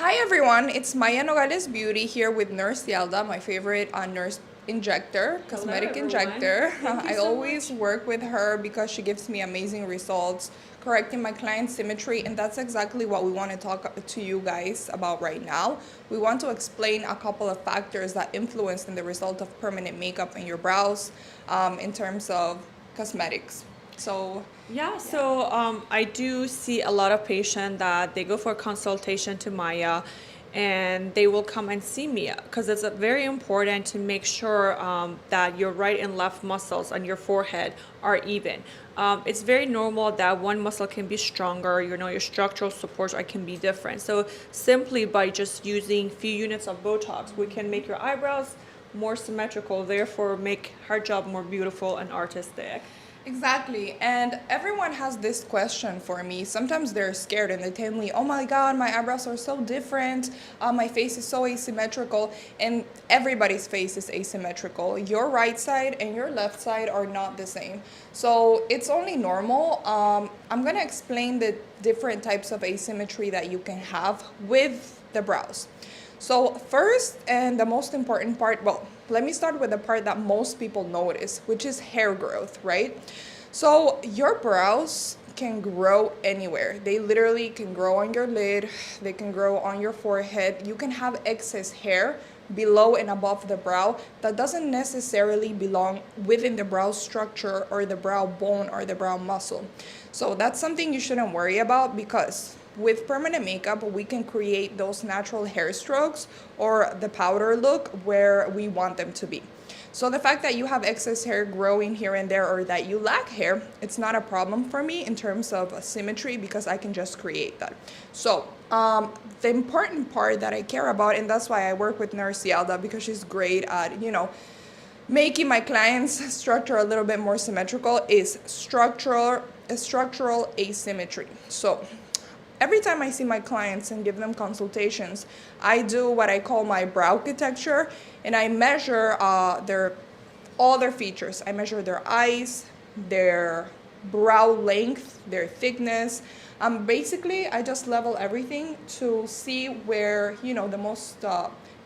Hi everyone, it's Maya Nogales Beauty here with Nurse Yalda, my favorite nurse injector, cosmetic everyone. injector. Thank you I so always much. work with her because she gives me amazing results correcting my client's symmetry, and that's exactly what we want to talk to you guys about right now. We want to explain a couple of factors that influence in the result of permanent makeup in your brows in terms of cosmetics. So I do see a lot of patients that they go for a consultation to Maya and they will come and see me because it's very important to make sure that your right and left muscles on your forehead are even. It's very normal that one muscle can be stronger, your structural supports can be different. So simply by just using few units of Botox, we can make your eyebrows more symmetrical, therefore make her job more beautiful and artistic. exactly. And everyone has this question for me. Sometimes they're scared and they tell me, oh my God, my eyebrows are so different. My face is so asymmetrical. And everybody's face is asymmetrical. Your right side and your left side are not the same. So it's only normal. I'm going to explain the different types of asymmetry that you can have with the brows. So first and the most important part, well, let me start with the part that most people notice, which is hair growth, right? So your brows can grow anywhere. They literally can grow on your lid, they can grow on your forehead. You can have excess hair below and above the brow that doesn't necessarily belong within the brow structure or the brow bone or the brow muscle. So that's something you shouldn't worry about because with permanent makeup, we can create those natural hair strokes or the powder look where we want them to be. So the fact that you have excess hair growing here and there or that you lack hair, it's not a problem for me in terms of symmetry because I can just create that. So the important part that I care about, and that's why I work with Nurse Yalda because she's great at, making my clients' structure a little bit more symmetrical, is structural asymmetry. So every time I see my clients and give them consultations, I do what I call my brow architecture, and I measure all their features. I measure their eyes, their brow length, their thickness. Basically, I just level everything to see where the most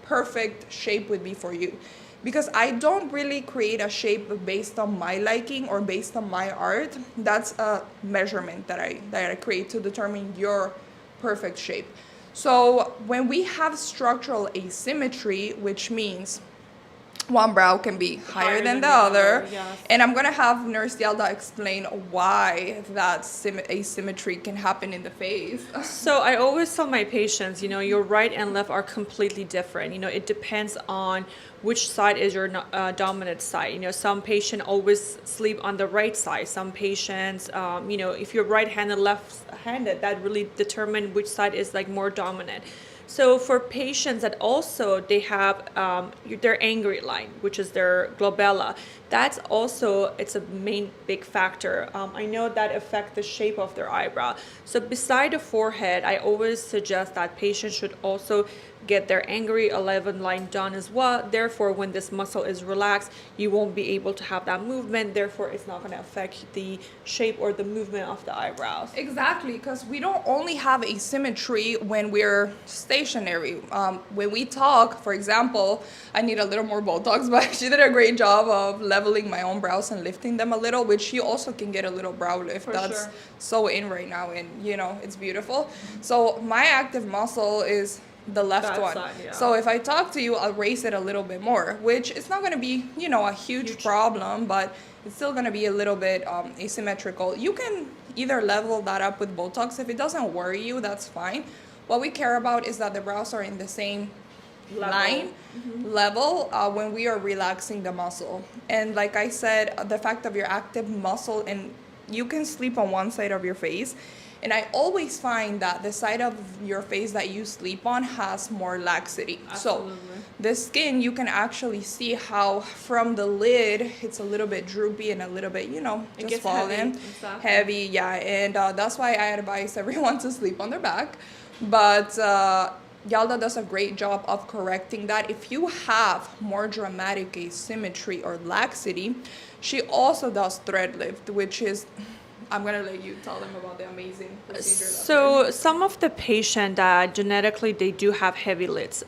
perfect shape would be for you. Because I don't really create a shape based on my liking or based on my art. That's a measurement that I create to determine your perfect shape. So when we have structural asymmetry, which means one brow can be higher than the other. Yes. And I'm going to have Nurse Yalda explain why that asymmetry can happen in the face. So I always tell my patients, your right and left are completely different. It depends on which side is your dominant side. Some patients always sleep on the right side. Some patients, if you're right-handed, left-handed, that really determine which side is like more dominant. So for patients that also they have their angry line, which is their glabella, that's also, it's a main big factor. I know that affect the shape of their eyebrow. So beside the forehead, I always suggest that patients should also get their angry 11 line done as well. Therefore, when this muscle is relaxed, you won't be able to have that movement. Therefore, it's not going to affect the shape or the movement of the eyebrows. Exactly, because we don't only have asymmetry when we're stationary. When we talk, for example, I need a little more Botox, but she did a great job of leveling my own brows and lifting them a little, which you also can get a little brow lift. For That's sure. so in right now, and it's beautiful. So my active muscle is the left That one. side, yeah. So if I talk to you, I'll raise it a little bit more, which it's not going to be, a huge problem, but it's still going to be a little bit asymmetrical. You can either level that up with Botox. If it doesn't worry you, that's fine. What we care about is that the brows are in the same line level when we are relaxing the muscle. And like I said, the fact of your active muscle, and you can sleep on one side of your face. And I always find that the side of your face that you sleep on has more laxity. Absolutely. So the skin, you can actually see how from the lid, it's a little bit droopy and a little bit, just gets falling. heavy. Exactly. Heavy, yeah. And that's why I advise everyone to sleep on their back. But Yalda does a great job of correcting that. If you have more dramatic asymmetry or laxity, she also does thread lift, which is I'm gonna let you tell them about the amazing procedure. So some of the patient that genetically they do have heavy lids,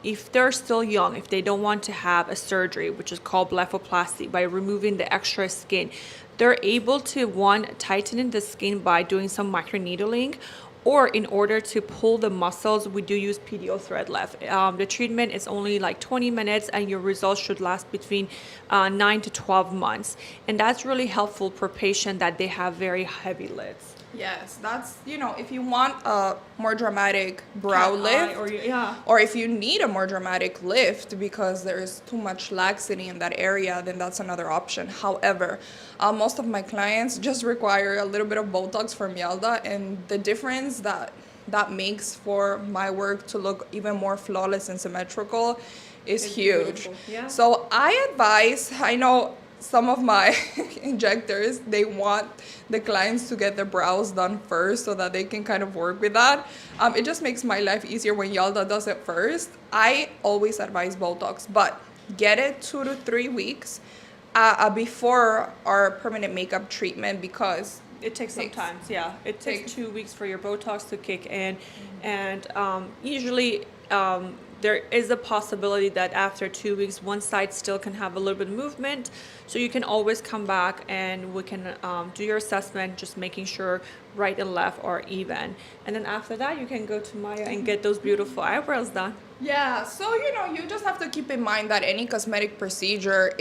if they're still young, if they don't want to have a surgery, which is called blepharoplasty, by removing the extra skin, they're able to tighten the skin by doing some microneedling, or in order to pull the muscles, we do use PDO thread left. The treatment is only like 20 minutes and your results should last between 9 to 12 months. And that's really helpful for patients that they have very heavy lids. Yes, that's, if you want a more dramatic brow lift, or if you need a more dramatic lift because there's too much laxity in that area, then that's another option. However, most of my clients just require a little bit of Botox from Yalda, and the difference that makes for my work to look even more flawless and symmetrical is huge. Yeah. So I know some of my injectors, they want the clients to get their brows done first so that they can kind of work with that. It just makes my life easier when Yalda does it first. I always advise Botox, but get it 2 to 3 weeks before our permanent makeup treatment, because it takes some time. Yeah, it takes 2 weeks for your Botox to kick in, and usually there is a possibility that after 2 weeks, one side still can have a little bit of movement. So you can always come back and we can do your assessment, just making sure right and left are even. And then after that, you can go to Maya and get those beautiful eyebrows done. Yeah, so you just have to keep in mind that any cosmetic procedure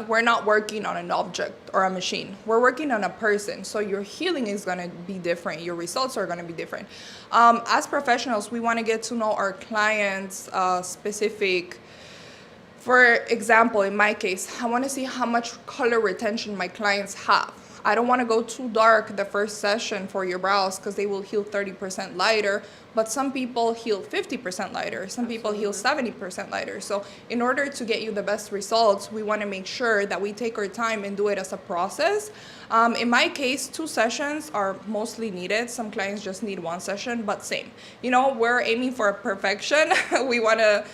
we're not working on an object or a machine. We're working on a person. So your healing is going to be different. Your results are going to be different. As professionals, we want to get to know our clients' specific. For example, in my case, I want to see how much color retention my clients have. I don't want to go too dark the first session for your brows because they will heal 30% lighter, but some people heal 50% lighter, some people heal 70% lighter. So in order to get you the best results, we want to make sure that we take our time and do it as a process. In my case, 2 sessions are mostly needed. Some clients just need 1 session, but same. We're aiming for perfection. we want to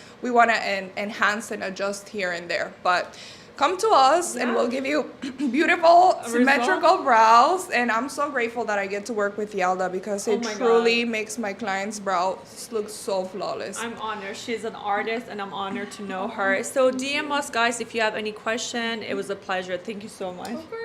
enhance and adjust here and there, but come to us and we'll give you beautiful symmetrical brows. And I'm so grateful that I get to work with Yalda because it truly makes my clients' brows look so flawless. I'm honored. She's an artist and I'm honored to know her. So DM us, guys, if you have any question. It was a pleasure. Thank you so much. Of course.